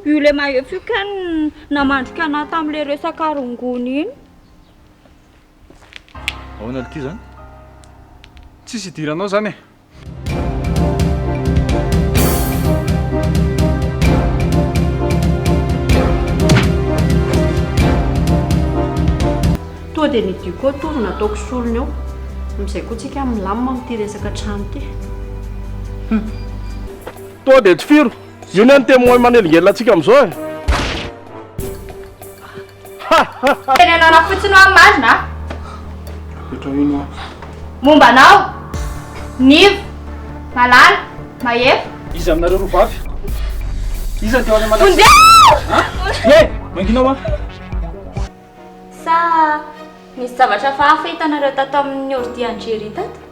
io le mahefy io kany namandrika anahy tamin'le resaka rongony iny. Ahoana ity zany? Tsisy idiranao zany e. Toa dia nidio koa tory nataoko solony eo. Amizay koa tsika milamina amin'ity resaka trano ity. Toa dia tsy firo. Io ny témoin manelingelina antsika amin'izao e. Teny anao fotsiny ho amin'ny marina. Petra ino? Momba anao, nivo, malala, mahefy. Iza aminareo roa vavy? Iza teo any Onde! Eh, manginao a? Sa misy zavatra hafa hitanareo tato amin'ny ordi Angery tato?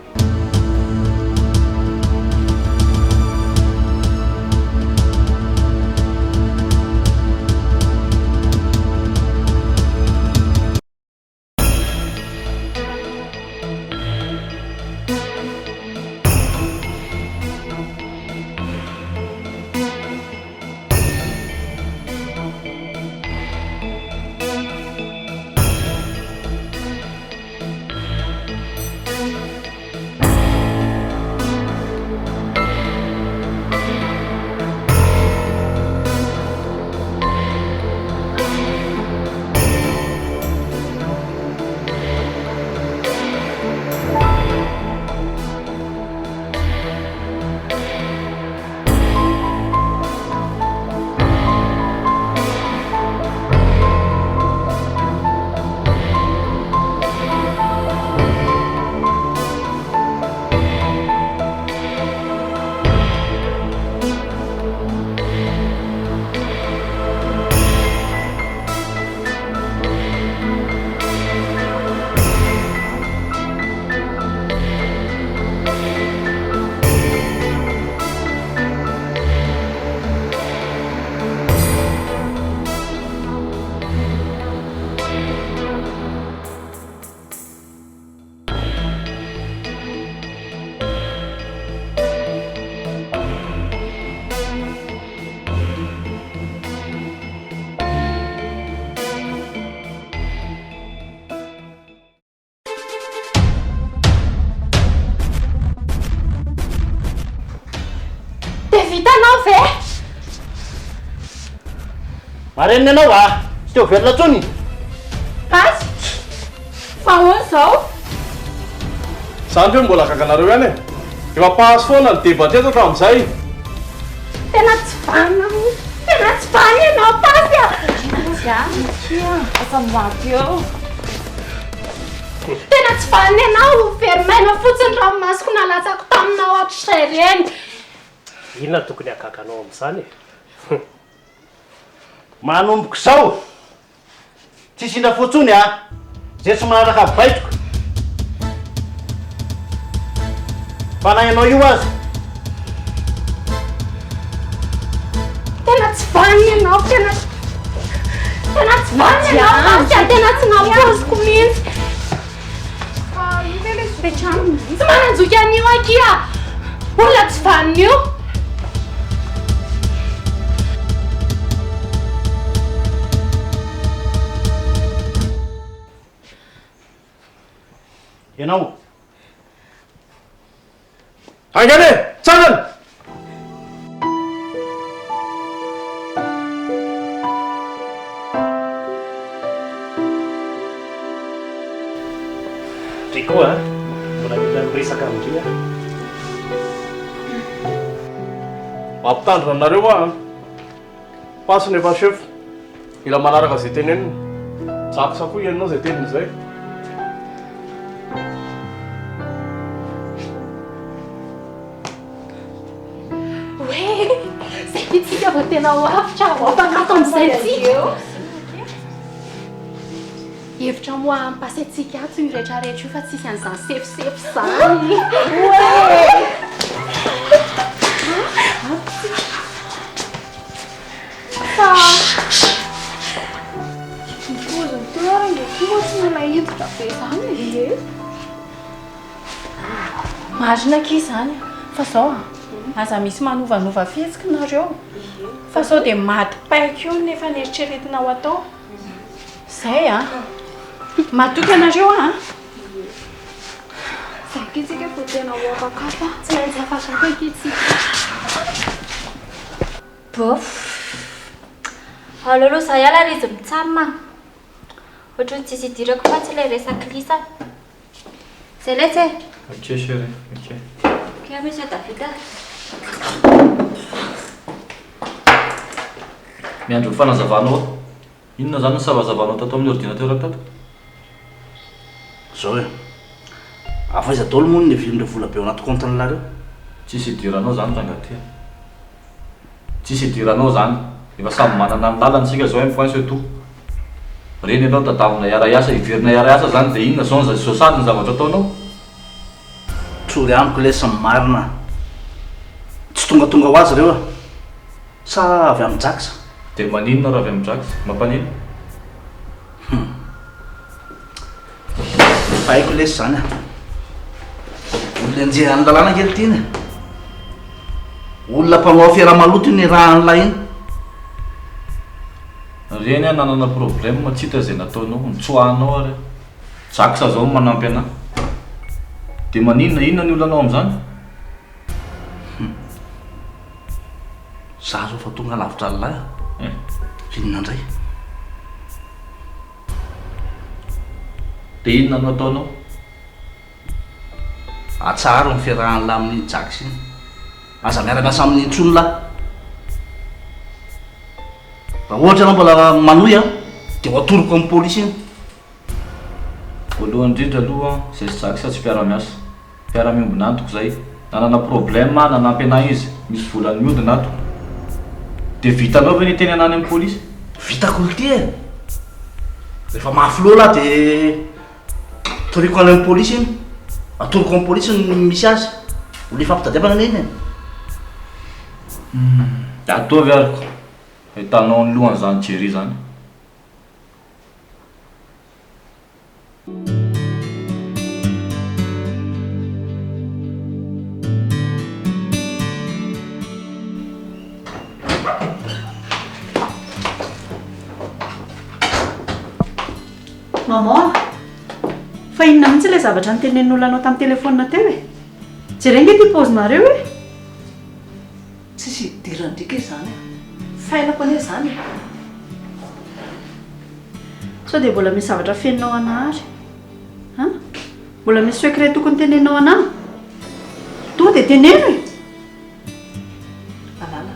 Marenina anao va? Tsy teo velona tsony. Pasy! Mahoana izao? Zany hoe mbola gaganareo ihany e. Efa pahazo foana ny débat teto ka amin'izay. Tena tsy vana, tena tsy vana ianao Pasy a! Asa maty eo. Tena tsy vana ianao, verimaina fotsiny ranomasoko nalatsako taminao hatrizay reny. Inona tokony hagaganao amin'izany e? Manomboka izao. Tsisy indra fotsony a. Zay tsy manaraka baitoko. Fanahy ianao io azy. Tena tsy vana ianao, tena tsy vana ianao Pasy a, tena tsy nampoziko mihitsy. Tsy mananjoky an'io aky a. Olona tsy vana io. Ianao. Angane! Tsangana! Koa mbola mila miresaka amindria. Mampitandrina anareo a. Pasony efa chef. Mila manaraka zay teneniny. Tsakotsako ianao zay teniny zay. Oe, zay itsika vao tena ho avitra, mpanato amin'izay tsika. Hevitra moa ampasy atsika ato io rehetrarehetra io fa tsisy an'izany sefosefo zany. Fa poziny teo ary ngekoa tsy mila hiditra be zany. Marina ky zany fa zao a. aza misy manovanova fihetsika nareo fa sao dia maty paika io nefa nieritreretina ho atao zay a matoky anareo a Zakitsika vao tena hoafakafa tsy maintsy afaka akitsika. Bof. Alolo za iala izy mitsama. Ohatry ny tsisy idirako fa tsy ilay resaka lisa. Zay lay tsay. Ok chérie, ok. Ok monsieur David. Miandro ny fanazavanao. Inona zany ny savazavanao tato amin'ny ordinateur tato? Zao e. Afaiza daholo moa ny vilindre vola be ao anaty compte-nareo. Tsisy idiranao zany rangaty. Tsisy idiranao zany. Efa samy manana ny lalanatsika zao point surtout. Reny ianao tadavina iara-iasa, iverina iara-iasa zany dia inona zao ny sosady ny zavatra ataonao? Trory amiko ilay sy marina. Tsy tonga ho azy ireo sa avy amin'ny jaksa. Dia maninona raha avy amin'ny jaksa? Mampanino? Haiko lesy zany olona anjeha ny lalàna kely tiany olona mpanao fiara-maloto ny raha an'ilay iny. Reny nanana problème tsy hita izay nataonao, nitsoahanao ary jaksa zao manampy anahy. Dia maninona inona ny olonanao amin'izany? Za zao fa tonga lavitra lalahy inona indray. Dia inona no ataonao? Atsara ny fiarahan'lahy amin'ny jaksa iny. Aza miara-miasa amin'ny intsony lahy. Raha ohatra ianao mbola manohy dia ho atoroko amin'ny polisy iny. Voalohany indrindra aloha izay sy jaksa tsy mpiara-miasa. Mpiara-miombina antoko zay. Nanana problème nanampy anahy izy. Misy volany miodina ato. Dia vitanao ve ny teny anany amin'ny polisy? Vitako ny ty e. Rehefa mafy lahy dia toriko any amin'ny polisy iny. Atoroko amin'ny polisy ny misy azy. Ho le fampitadiavana iny e. Ataovy ariko. Hitanao ny lohan'izany jery zany. Maman, fa inona mihitsy ilay zavatra nitenenin'olona anao tamin'ny telefonina teo e? Jerena ty paozinareo e? Tsisy idirana ndrika izany fainako anie zany. Sao dia mbola misy zavatra feninao anahary? Mbola misy secret tokony teneninao anahy? To dia teneno e? Alala,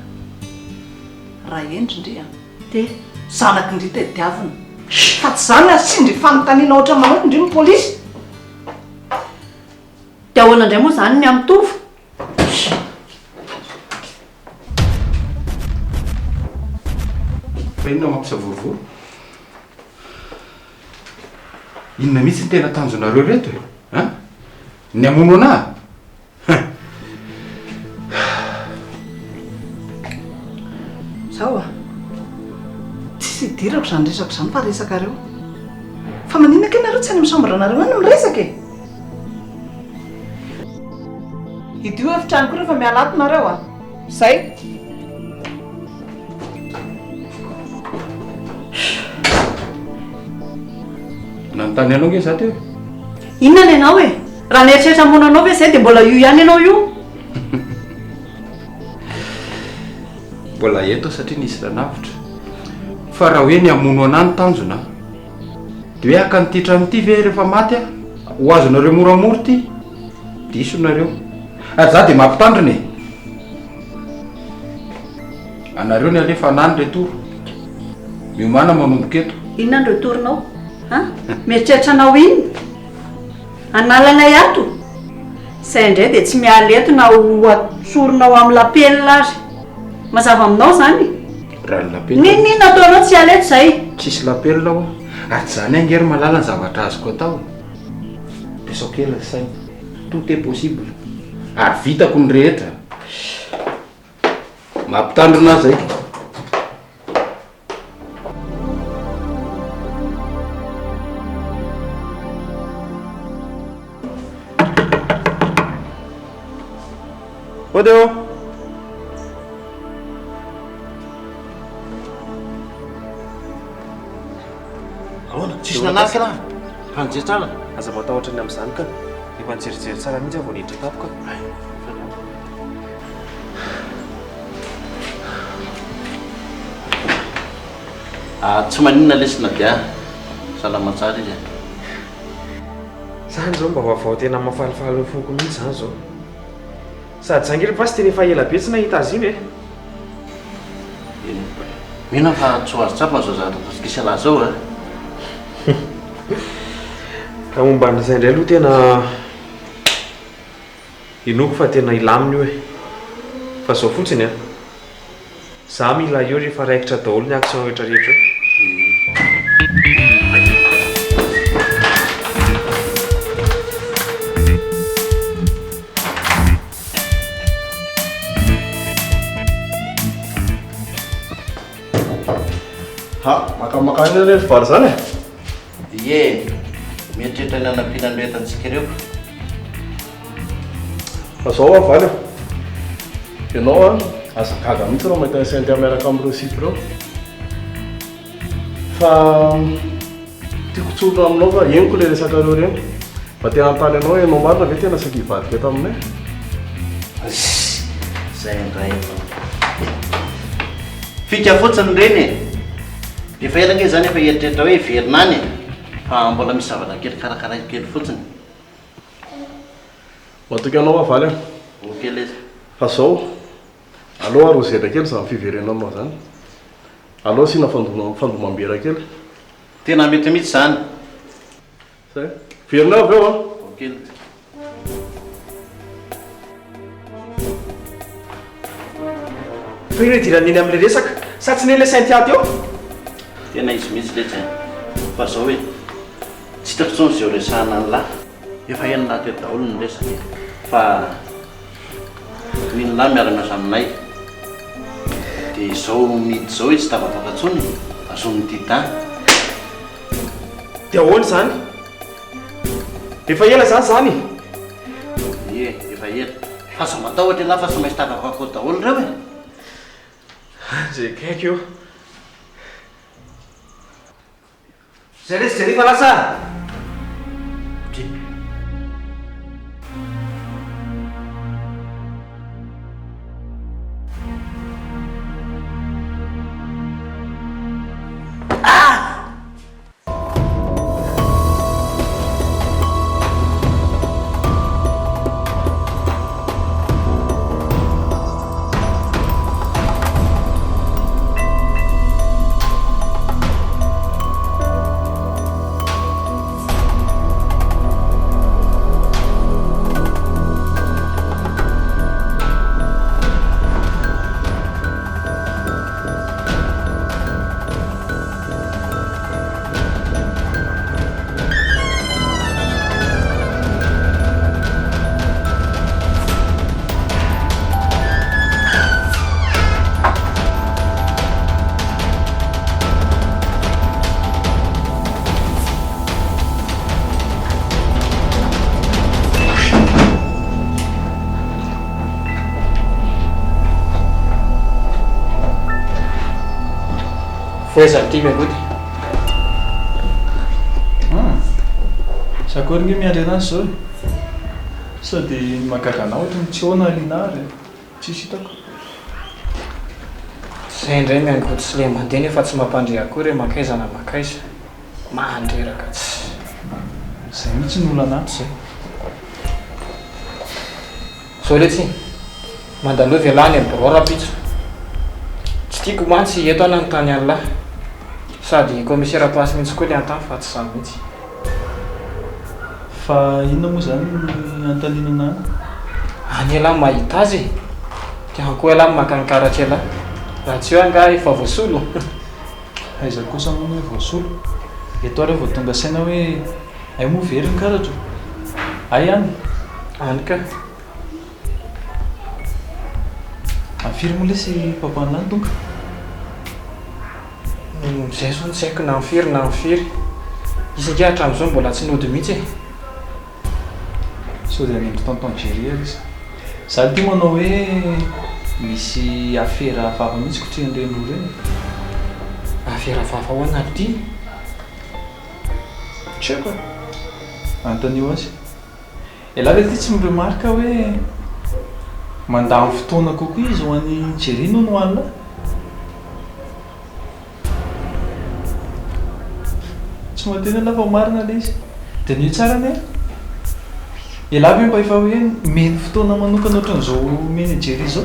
raha endry ndria Dia zanaky ndry tediavina fa tsy zany sindry fanontaniana ohatra manoto ndry ny polisy. dia ahoana indray moa zany ny amin'ny tovo? Fa inona mampisavorovoro? Inona mihitsy ny tena tanjonareo reto e? Ny amono anahy? Zao tsisy idirako zany resaka zany fa resakareo. Fa maninona ke nareo tsy any misambranareo any miresaka e? Idio efitrano koa rehefa mialato nareo zay. Nanontany anao nge za teo? Inona ny anao e? Raha nieritreritra mona anao ve zay dia mbola io ihany ianao io? Mbola eto satria nisy ranavitra. Fa raha hoe ny amono anahy ny tanjona dia hoe aka n'ity trano ity ve rehefa maty ho azonareo moramora ty diso nareo. Ary za dia mampitandrina e. Anareo ny alefa anany retoro miomana manomboka eto. Inona ny retorinao? Mieritreritra anao iny? Analanay ato? Izay indray dia tsy miala eto na ho atsorinao amin'ny lapelina ary. Mazava aminao zany? Raha ny lapelina. Ninona ataonao tsy hiala eto izay? Tsisy lapelina ho ary zany angery malala ny zavatra azoko atao. Dia sao kely saina. Tout est possible. Ary vitako ny rehetra. Mampitandrina zay. Odeo. misy nanarika raha fanjery tsara aza matahotra ny amin'izany ka efa nijerijery tsara mihitsy vao niditra tapoka. tsy maninona lesina dia salamatsara izy Zany zao mba vaovao tena mahafalifaly ny foko mihitsy zany zao. Sady zangiry pasy tena efa ela be tsy nahita azy iny e. mino fa tsy ho azo tsapa zao zatkisa lahy zao a Ka momba n'izay indray aloha tena inoko fa tena ilaminy io e. Fa zao fotsiny a za mila eo rehefa raikitra daholo ny action rehetra rehetra. Makamakany rehetra vary zany e. ye mieritreritra ny anampinanrehetantsika ireo Fa zao a valy ianao a azagaga mihitsy raha mahita sainty miaraka amin'ireo sipa ireo. Fa tiako tsorona aminao fa eniko le resakareo reny. Mba tena antany anao ianao marina ve tena saky hivadika eto aminay? zay ndray fika fotsiny reny efa elake zany efa eritreritra hoe verinany fa mbola misy zavatra kely karakara kely fotsiny. Matoky anao avaly a. Okely izy. Fa zao aloha arozera kely za fiverenanao zany. Aloha sina fandomambera kely. Tena mety mihitsy zany. Zay. Verina avy eo a. Okely. Fa ino idiran'iny amin'ilay resaka sa tsy nele sainty aty eo? Tena izy mihitsy letra fa zao hoe tsy hitako tsony zay resahana ny lahy efa enina teto daholo ny resaka fa mino lahy miara-miasa aminay dia zao midy zao izy tavataka tsony azony dida. Dia ahoana zany? Efa ela zany Ie efa ela fa sa matahotra lahy fa sa maintsy tavako akoho daholo reo e. Zay kaiky eo. Zay resy zay rifa lasa. Fezany ity miagody. Sakory nge miandry anazy zao sady makagana ohatra tsy hoana alinary tsisy hitako. Zay indray miangody tsy le mandeha nefa tsy mampandre akory makaizana makaiza mandreraka tsy. Zay mihitsy ny olana ato zay. Zao letsy mandalo velany amin'ny borora-pitso. Tsy tiako mantsy eto ana ny tany an'lahy sady commissaire pasy mihitsy koa le antany fa tsy zany mihitsy. Fa inona moa zany antaninana any elahy mahita azy tiako koa elahy makankaratra elahy raha tsy eo anga efa voasolo. aiza kosa moa hoe voasolo eto ary vao tonga saina hoe ay moa very ny karatra ay any ka afiry moa lesy papan'lany tonga zay zao tsy haiko na mifiry isake hatramin'izao mbola tsy nody mihitsy e. sao dia nendry tonton-jery izy za ty manao hoe misy afera hafahafa mihitsy kotrehan'ireny reny. Afera hafahafa ho anaty Tseako antonio azy ela ve ty tsy miremarika hoe mandamy fotoana kokoa izy ho an'ny jerino no alina tsy matena lafa marina le izy dia nio tsara ny ela ve mba efa hoe meny fotoana manokana ohatran'izao meny jery zao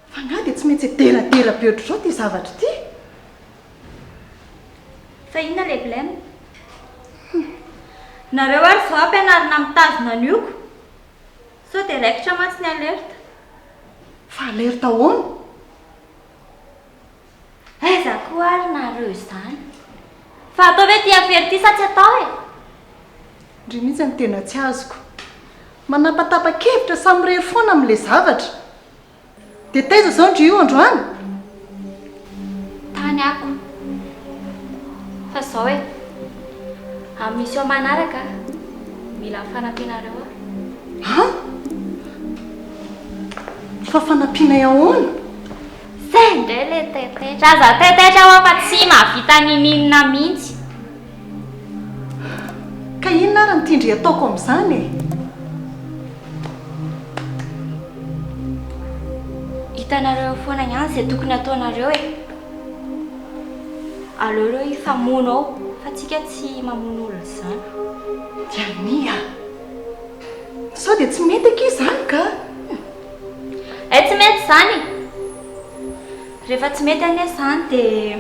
fa nga dia tsy maintsy deladela be oatra izao ty zavatra ty fa inona le blème nareo ary zao ampianarina mitazona nioko sao dia raikitra mantsy ny alerta fa alerta ahoana aiza koa ary nareo izany fa atao hoe ty afery ty sa tsy atao e ndry mihitsy ny tena tsy azoko manapatapa-kevitra samy rery foana amin'ilay zavatra dia taiza zao ndry io androany tany ako fa zao hoe amin'ny misy eo manaraka mila fanampianareo ha fa fanampianay ahoana zay indray le taitaitra aza taitaitra ao afa tsy mahavita nininina mihitsy ka inona ary nytindry ataoko amin'izany e hitanareo foana ihany izay tokony ataonareo e aleo hifamono ao fa tsika tsy mamono olona izany diania sao dia tsy mety aky izany ka tsy mety izany rehefa tsy mety ane izany dia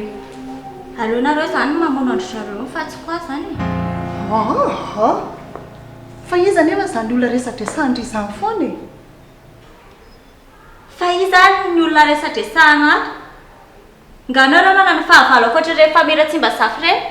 aleonareo izany mamono androzareo fa tsy koa izany aha fa iza nefa izany olona resadresahndry izany foana e fa iza ary ny olona resadresahana ato nganareo nanany fahavalo akoatra rehefa mira tsy mba safy reny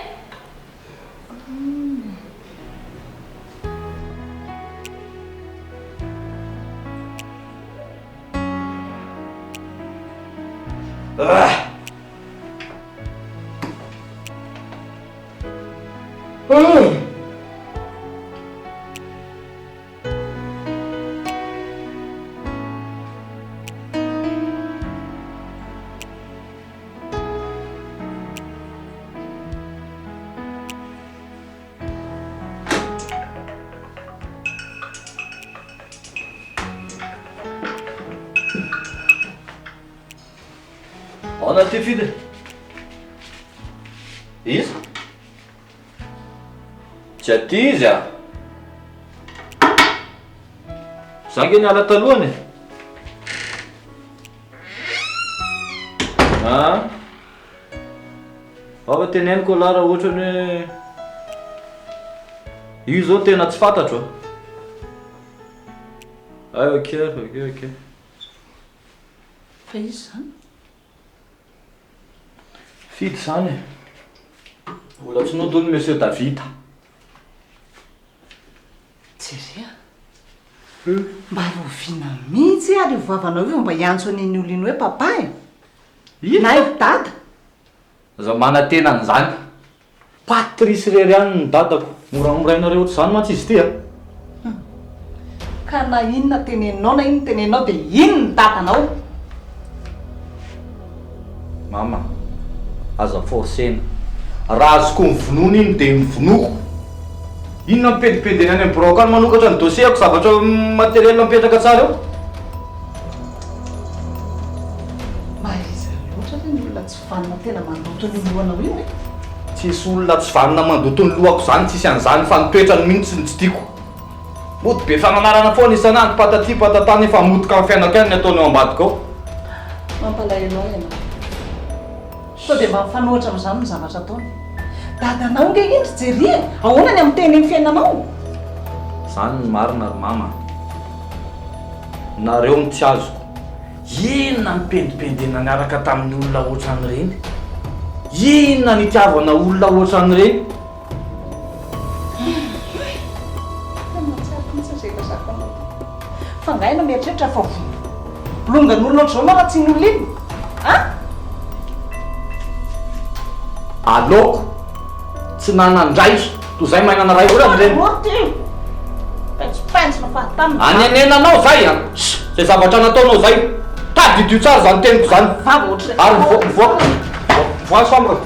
Ona ty fidy izy tsy aty izy a zange niala talohany ava teneniko la raha ohatrany hoe io zao tena tsy fantatro ok fa izy zany fidy zany mbola tsy nodony monsieur Davita jeria mba roviana mihitsy ary voavanao io mba hiantso an'iny olo iny hoe papa e na dada za manatena an'izany patrisy rery any ny dadako moramorainareo ohatr' izany mantsy izy ty a ka na inona tenenao na ino tenenao dia ino ny dadanao mama aza forcena raha azoko mivonoana iny dia mivonoko inona mipendipendeny any am'broka any manokatra ny dossier ako zavatra materiel mipetraka tsara eo maiza loatra le ny olona tsy vanina tena mandoto ny lohanao io e tsisy olona tsy vanina mandoto ny lohako zany tsisy an'izany fa nitoetrany mihitsy ny tsy tiako mody be fananarana foana isan'andro pataty patatany efa modoka amin'ny fianako any ny ataony eo ambadika ao mampalainao ianao sao dia mba mifanohitra amin'izany ny zavatra ataony dadanao nge indry jery e ahoana ny amin'ny teny ny fiainanao zany ny marina ry mama nareo ny tsy azoko inona mipendipendena niaraka tamin'ny olona ohatran'ireny inona nitiavana olona ohatran'ireny fa ngaina mieritreritra fa bolongan'olona ohatr'izao maraha tsy ny olona iny a aloko tsy nanandray toy zay mahinana ray oe am'reny any anenanao zay a zay zavatra nataonao zay tadidio tsara zany teniko zany ary voaso amro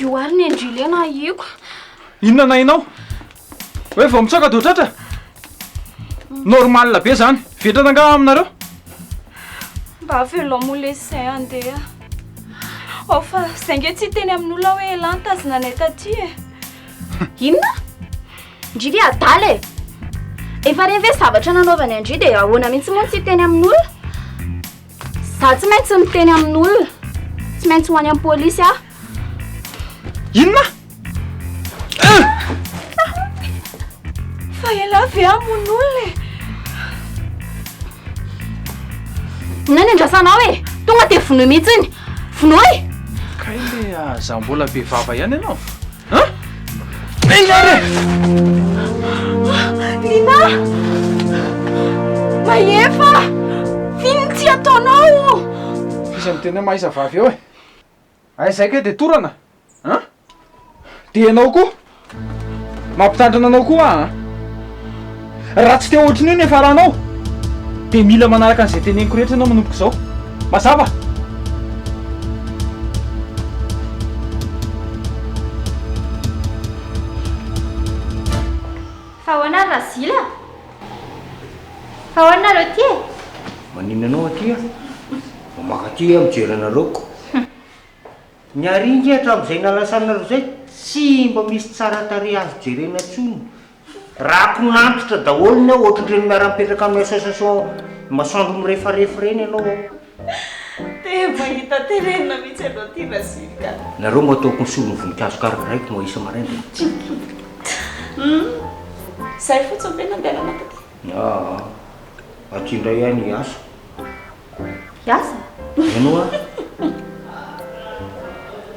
Ioary ny Andrilena iako. Inona nainao? Hoe vao mitsaka dotratra? Normal be zany. Vetrana anga aminareo? Mba velao molesay andeha. Fa zainge tsy teny amin'olona hoe lantazina anay taty e. Inona? Ndry adala e. Efa reny ve zavatra nanaovany Andry dia ahoana mihitsy moa tsy teny amin'olona? Za tsy maintsy miteny amin'olona. Tsy maintsy ho any amin'ny polisy ah. Inona? Fa ela ve amon'olona e. Nany andrasanao e. Tonga dia vonoy mihitsiny. Vonoy? Kay le za mbola be vava ihany ianao. Inare! Lina! Mahefa! Vino tsy ataonao! Isa miteny hoe mahisa vavy eo e. Zay ke dia torana. Dia ianao koa? Mampitandrina anao koa raha tsy te ohatriny io ny faranao dia mila manaraka an'izay teneniko rehetra ianao manomboka izao. Mazava? Fa ahoana Razila? Fa ahoana nareo ty e? Manino anao aty a? Mamaka aty a mijery anareoko. Niaringy hatramin'izay nalasanareo zay tsy mba misy tsara tare azo jerena tsony. Raha ko nantitra daholo ny ao ohatr'ireny miara-mipetraka amin'ny association masoandro mirefarefa reny ianao. Te mahita tenenina mihitsy ianao ty Razila. Nareo mba ataoko ny solon'ny voninkazo karakaraiko mo isa maraina. Zay fotsiny be nandeha nanakaty. Atsindray ihany hiasa. Hiasa? Ianao a?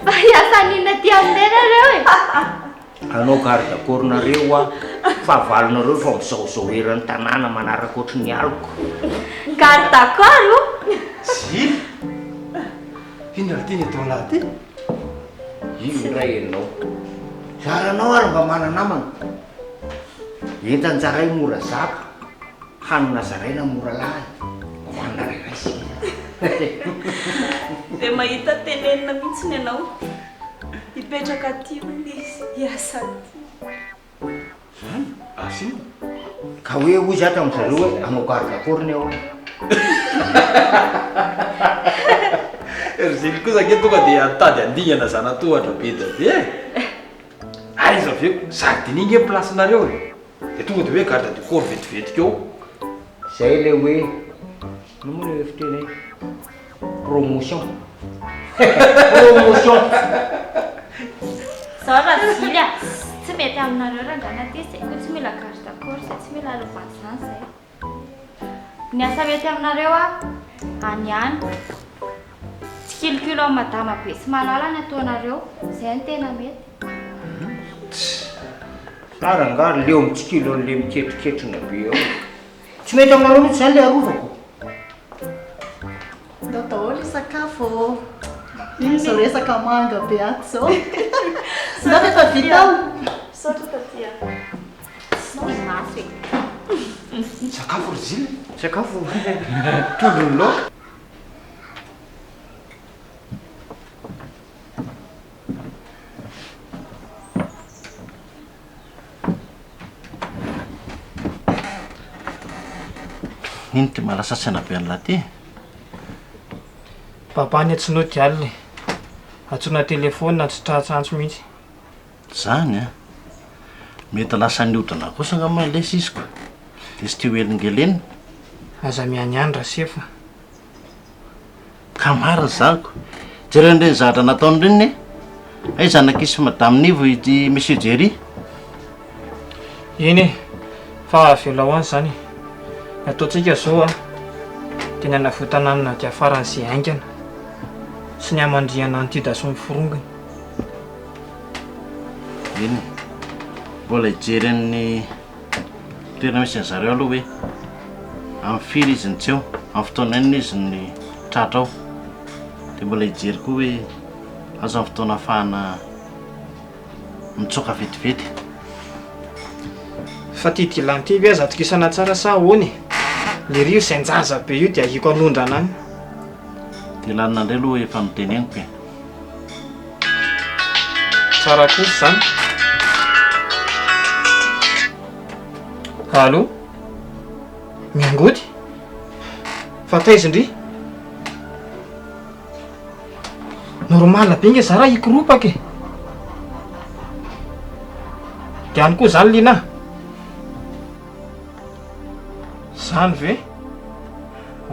Fa hiasa nina ty aminay nareo e. Anao garde corps nareo a fa valinareo fa misaozao eran'ny tanàna manaraka ohatry ny aloko. Garde corps? Si? Inona ty atao anaty? Ino ray ianao? Zaranao ary mba mana namana. Entany zaray mora zaka, hanina zaraina mora lahy. Manana ray rasy. Dia mahita tenenina mihitsy ianao. Hipetraka aty hoy izy, hiasa aty. Asina? Ka hoe hoy zatra amin'izareo hoe anao garde corps ny ao. Ery kosa ke tonga dia tady andingana zanatohatra be da be e. Aiza aveko sardiningy e placenareo e. Dia tonga dia hoe garde du corps vetivetika eo. Zay le hoe nomoa le fiteny promotion. Promotion. Zao Razila, tsy mety aminareo rangana ty zay koa tsy mila garde corps zay tsy mila lovazany zay. Ny asa mety aminareo Andiany. Tsy kilikilo amin'ny madama be sy malala ny ataonareo, zay ny tena mety. Tsara nga leo mitsikilo an'le miketriketrina be ao. Tsy mety aminareo mihitsy zany le arovako. Ndao daholo sakafo. Ino zao resaka manga be aty zao. Sy ndao efa vita ao. Saotra taty a. Maso e. Sakafo Razila? Sakafo. Trondrony laoka. iny ty malasa saina be an'la ty papany atsino dialina atsona telefona tsy tratsantso mihitsy zany a mety lasa niodana kosa nga malesy izy ko de sy ty hoelingelena aza miany andra sefa ka mariny zako jerenireny zahatra nataony reny ay zanakisy madame nivo ity monsieur Jerry iny fa avela hoany zany ataontsika zao a tena navotananina ty afarany sy aingana sy ny amandriana nyty daso miforongany iny mbola hijeren'ny toerana misy an'zareo aloha hoe amin'ny firy izy ny tseo amin'ny fotoana inona izy ny tratra ao de mbola hijery koa hoe azo amin'ny fotoana ahafahana mitsoka vetivety fa ty dilantivy aza atokisana tsara sa hony le rio sy anjaza be io de ahiko anondrana any de lanina indray aloha efa noteneniko e tsara kosa zany allo miangody fa taizindry normal be nge za raha hikoropaka e de any koa zany lina zany ve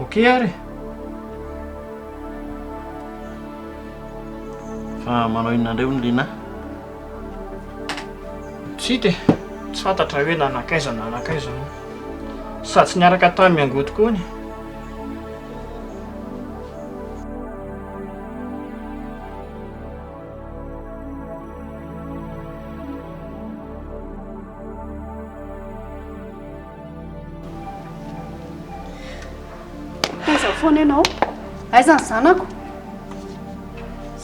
okey ary fa manao inona indray ho ny lina tsy de tsy fantatra hoe nanakaizana nanakaizana sady tsy niaraka tamy miangody koa ny aiza foana ianao aiza ny zanako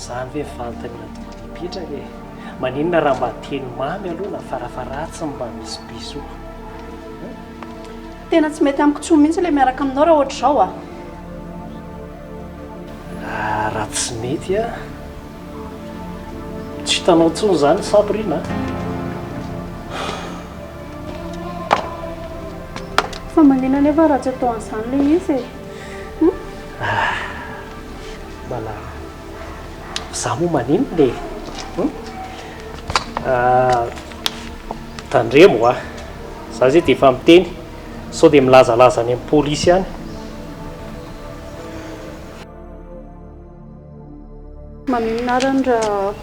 zany ve vantany napitraka e maninona raha mba teny mamy aloha na farafaratsy mba misy biso tena tsy mety amiko tsoa mihitsy le miaraka aminao raha ohatra zao a raha tsy mety a tsy hitanao tsony zany sabrina fa manina nefa raha tsy atao an'izany le izy e mala za moa manino le tandremo a za zay de efa miteny sao de milazalaza any amin'ny polisy any maninona arany raha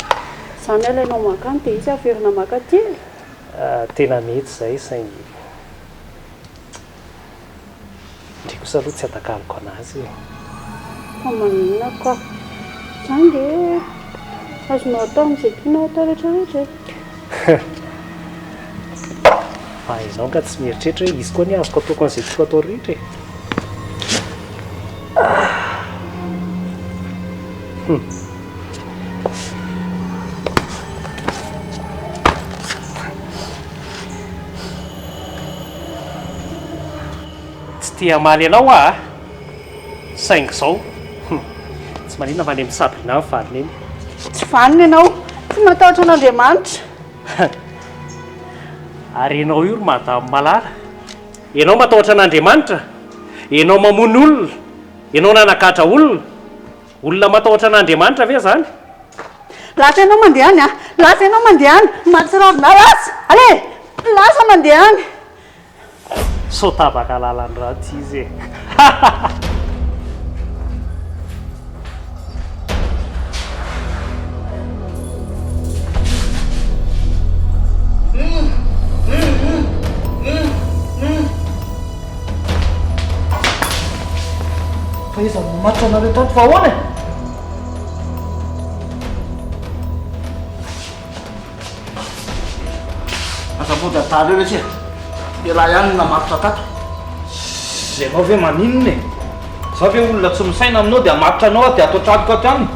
zany alainao makany de izy averina makaty tena mety zay saingy ndre kosa aloha tsy atakaliko anazy fa maninona ka zany de azonao atao am'izay tianao atao rehetrarehetra fa ianao ka tsy mieritrehitra hoe izy koa ny azoko ataoko an'izay tiako atao rehetra e tsy tia maly ianao a saingy zao tsy maninona fa any amin'ny sabrina ny valiny eny tsy vaniny ianao tsy matahotra an'Andriamanitra ary ianao io ry madamo malala ianao matahotra an'Andriamanitra ianao mamono olona ianao nanakatra olona matahotra an'Andriamanitra ve zany lasa ianao mandeha any a lasa ianao mandeha any matsiravina lasa ale lasa mandeha any so tabaka lalany ratsy izy e fa iza mamatitra anareo tato fa ahoana e azabody atalo eo letsy elahy ihany namatotra tato zay anao ve maninona e za ve olona tsy misaina aminao de amatotra anao a de atao traliko aty aminy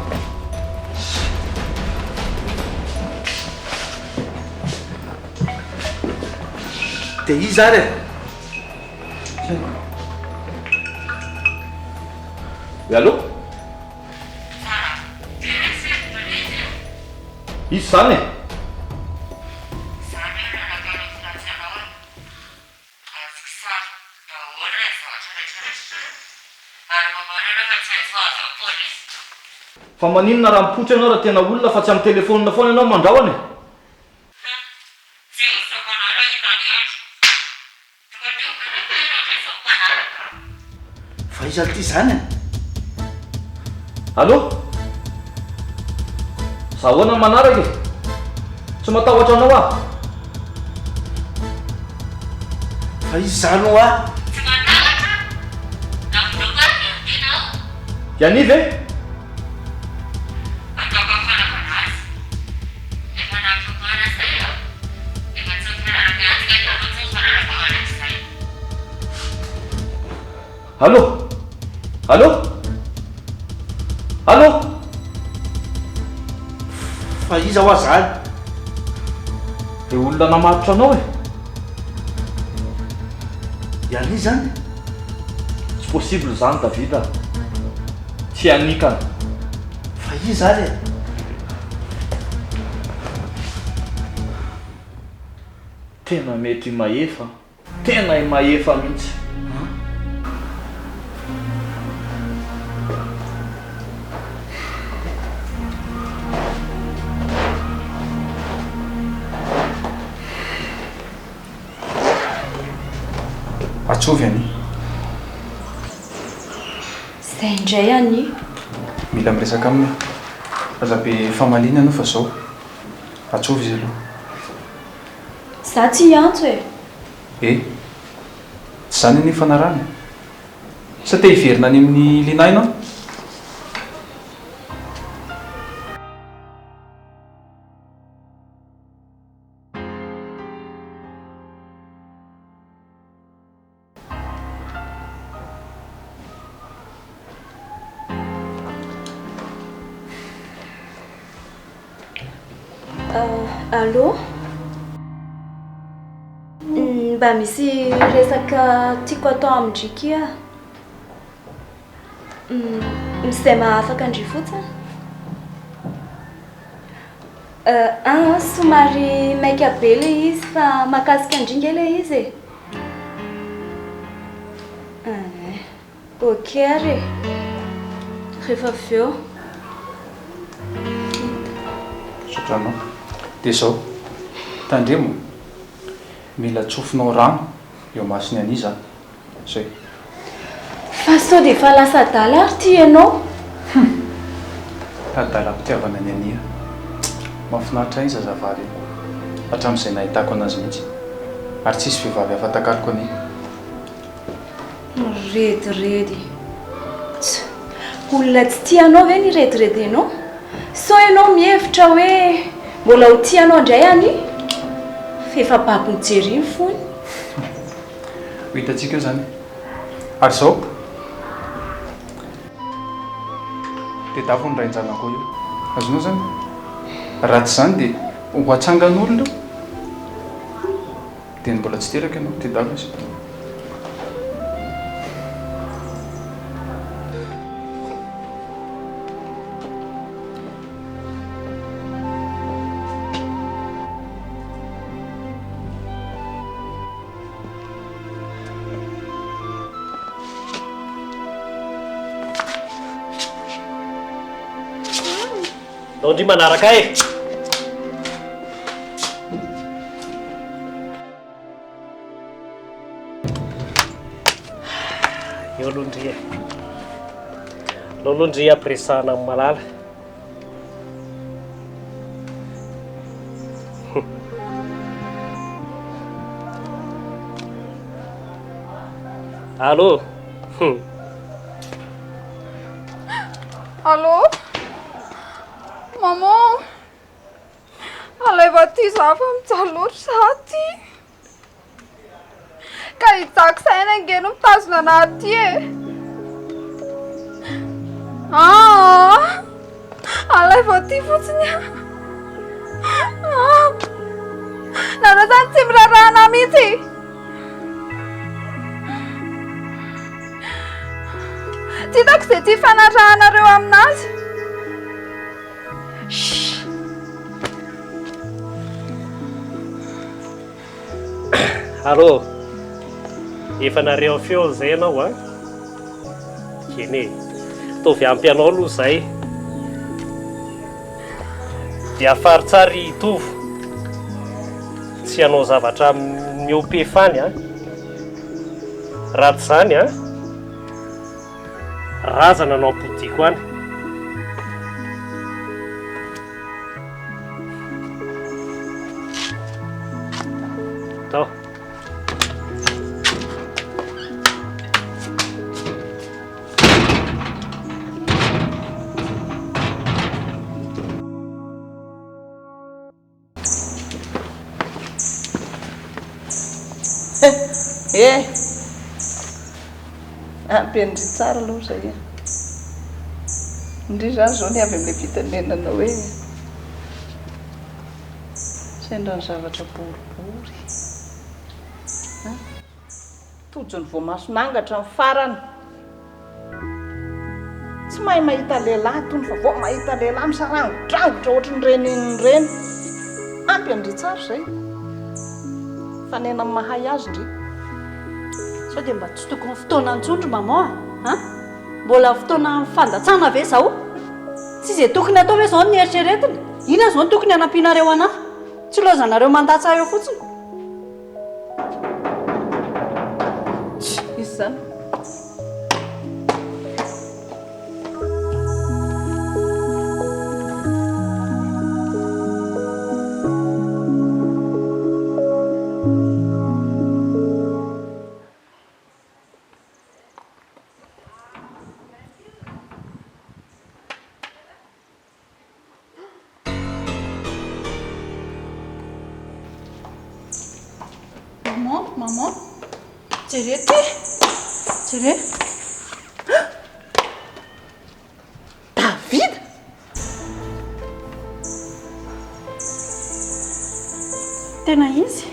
de izy ary e allo izy zany e Fa maninona raha mipotra ianao raha tena olona fa tsy amin'ny telefonina foana ianao mandrahone. fa iza ty zany a? Allô? Zahoana manaraka e? Tsy matahotra anao ah? fa izy zany ho ah? Yanive? Allô? Allô? Allô? fa iza ho zany? De olona namatotra anao e? Iany zany? Tsy possible zany Davida. Tsy anikana. fa izy zany e? Tena mety maefa. Tena maefa mihitsy. Atsovy any. Izay indray any. Mila miresaka aminy. Aza be famalina anao fa zao. Atsovy izy aloha. Za tsy antso e. Tsy zany ny fanarana. Sa te hiverina any amin'ny linainao? Allô? Mba misy resaka tiako atao amindriky a. Misy mahafaka andry fotsiny? Somary maika be le izy fa makasika andringa le izy e. Ok ary. Rehefa avy eo. Sotranao. Dia zao, tandremo, mila tsofinao rano eo masony aniza. Zay. Fa sao dia fa lasa adala ary ty ianao? Adala-pitiavana ny ania. Mahafinaritra izy azavady. Hatramin'izay nahitako anazy mihitsy. Ary tsisy vehivavy afa-takaliko any. Rediredy. Olona tsy tianao ve ny rediredy ianao? So ianao mihevitra hoe mbola ho tianao indray any? Fefa baby mijery ny fony. Ho hitantsika eo zany. Ary zao, dia dafo ny rain-janako io. Azonao zany? Raha tsy zany dia ho atsangan'olona dia mbola tsy teraka ianao, dia dafo izy. Ndry manaraka e. Eo Londry e. Londry ampiresahana amin'ny malala. Allô? Allô? Maman, alaiva ty za fa mijaly loatra za ty. Ka hijako saina angeno mitazona anahy ty e. Alaiva ty fotsiny a. Nareo zany tsy mirarahana mihitsy. Tsy hitako izay ty fanarahanareo aminazy. Allô? Efa nareo feo zay ianao a? eny e tovy ampy anao aloha izay dia afaritsary hitovy tsy hanao zavatra miopefany a ratsy izany a razana anao ampodiko any tao ampendry tsara aloha zay indri zany zao ny avy am'le fitenenana hoe sendra ny zavatra boribory tojony voamasonangatra ny farany tsy mahay mahita lehilahy tony fa vao mahita lehilahy misarangodrangotra ohatrany reniny ampy andry tsara zay fanena amin'ny mahay azy ndry sao dia mba tsy tokony fotoana antsondro mama a mbola fotoana fandatsana ve zao tsy izay tokony atao hoe zao ny eritreretina ina zao ny tokony hanampianareo anahy tsy lozanareo mandatsa eo fotsiny izy zany maman jere ty jere David tena izy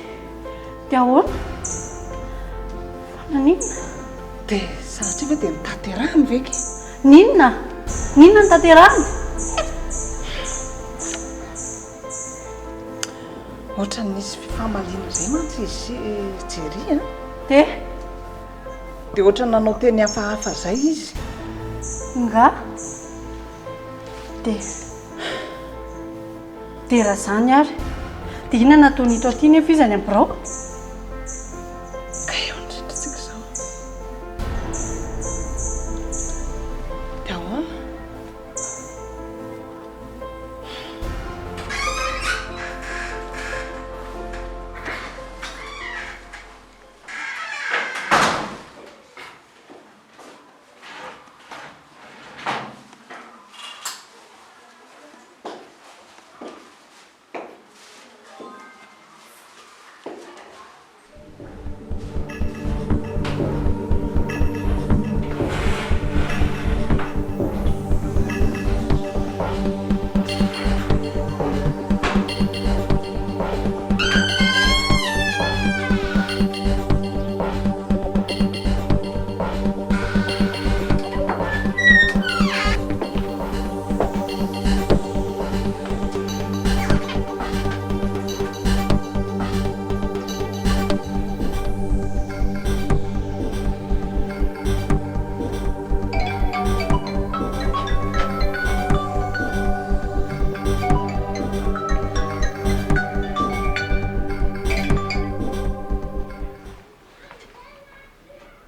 dia ahoana fananinona dia satria hoe dia nitaterahany veky ninona ny tanterahany ohatrany nisy fifamalina zay mantsy izy jery a dia ohatrany nanao teny hafahafa zay izy nga dia raha zany ary dia ina nataony hito aty nefa izy any amin'ny birao ka eo indrindratsika zao dia ahoana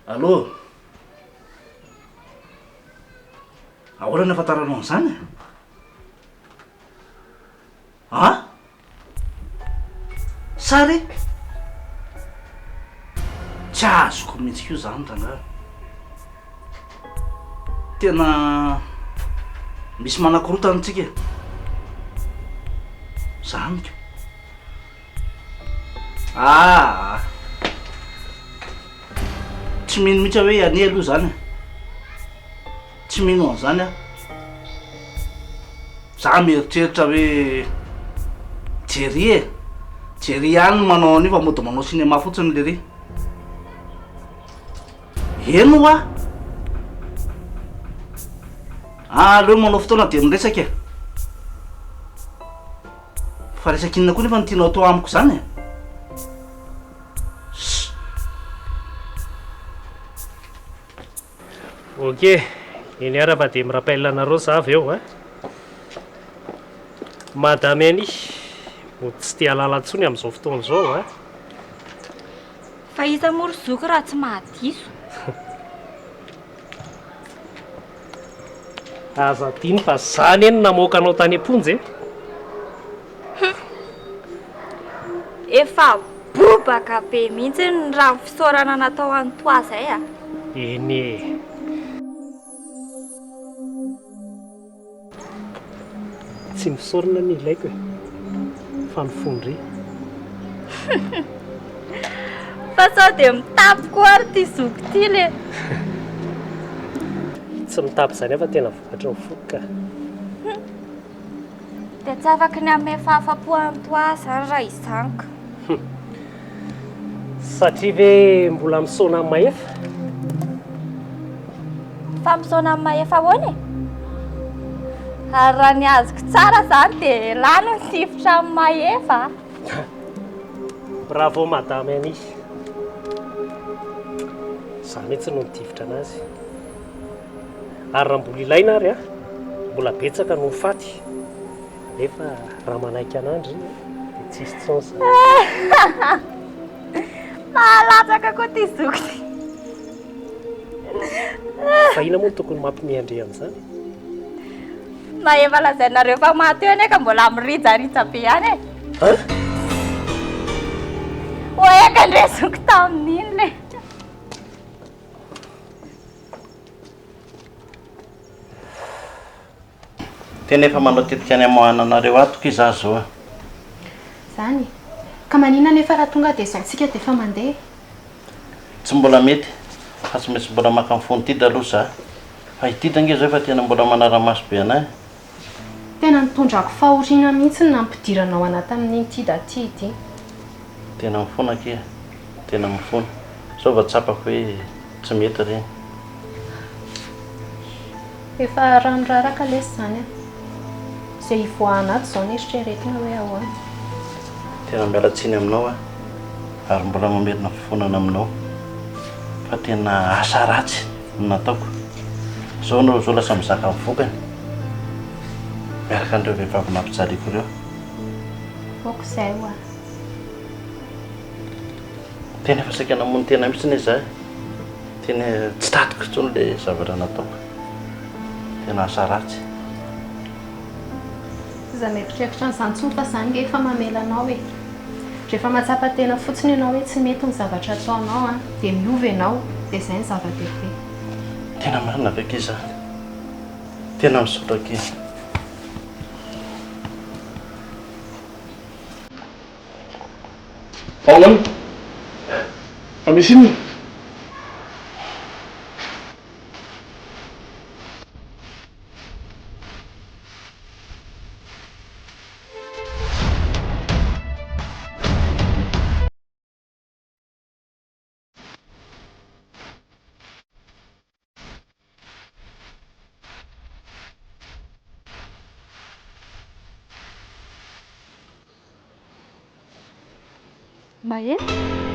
Allô? Ahoana ny afantaranao an'izany? Sary? Tsy azoko mihitsy io zany rangahy. Tena misy manakorotana antsika. Zany ko. Tsy mino mihitsy hoe ane aloha zany. Tsy mino an'izany a. Za mieritreritra hoe jery e. Jery ihany manao an'io fa mody manao cinéma fotsiny le ry. Eno a? Aleo manao fotoana dia miresaka. Fa resaka inona koa nefa ny tianao atao amiko zany e? Ok, eny ara-ba dia mirapaelanareo za avy eo a madame any mo tsy tia lala ntsony amin'izao fotoana izao a fa iza morozoky raha tsy mahadiso aza diny fa zany eny namoaka anao tany amponjy efa bobaka be mihitsy ny raha ny fisaorana natao any toa zay a eny e tsy misaorana ny ilaiko e fa mifondry fa sao dia mitapiko ary ty zoky ty le tsy mitapy izany afa tena vokatra ny foka dia tsy afaka ny ame fahafapo any toa zany raha izaniko satria ve mbola misaona amin'ny maefa fa misaona amin'ny maefa ahoana ary raha ny azoko tsara zany dia lano ny tifitra amin'ny maefa bravo madame any za mihitsy no nitivitra anazy ary raha mbola ilaina ary a mbola betsaka no faty nefa raha manaiky anandry dia tsisy tsonsa mahalatsaka koa ty zoky fa ina moa no tokony mampimiandre amin'izany mahefa lazainareo fa maty eo ane ka mbola mirijaritsa be any e oeka ndre zoky tamin'iny le tena efa manao tetika any amohananareo atoko iza zao a zany ka manina nefa raha tonga dia zaontsika dia efa mandeha tsy mbola mety fa tsy maintsy mbola maka mifony tida aloha za fa itida nge zao efa tena mbola manara-maso be anay tena nitondrako fahoriana mihitsy ny nampidiranao anaty amin'iny tida ty ity tena mifona ke tena mifona zao va tsapako hoe tsy mety reny efa ranoraraka lesy zany a izay ivoahanato zao ny eritreretina hoe ahoana tena miala tsiny aminao a ary mbola mamerina fifonana aminao fa tena asa ratsy no nataoko zao no zao lasa mizaka mivokany miaraka an'ireo vehivavy nampijaliako ireo oko izay oa tena efa saika namony tena mihitsy ny za tena tsy tatiko intsony le zavatra nataoko tena asa ratsy za mieritreritra n'izany tsony fa zany nge efa mamelanao e rehefa matsapa tena fotsiny ianao hoe tsy mety ny zavatra ataonao a dia miova ianao dia izay ny zava-dehibe tena marina aveke iza tena misorake aoana fa misy inona maheno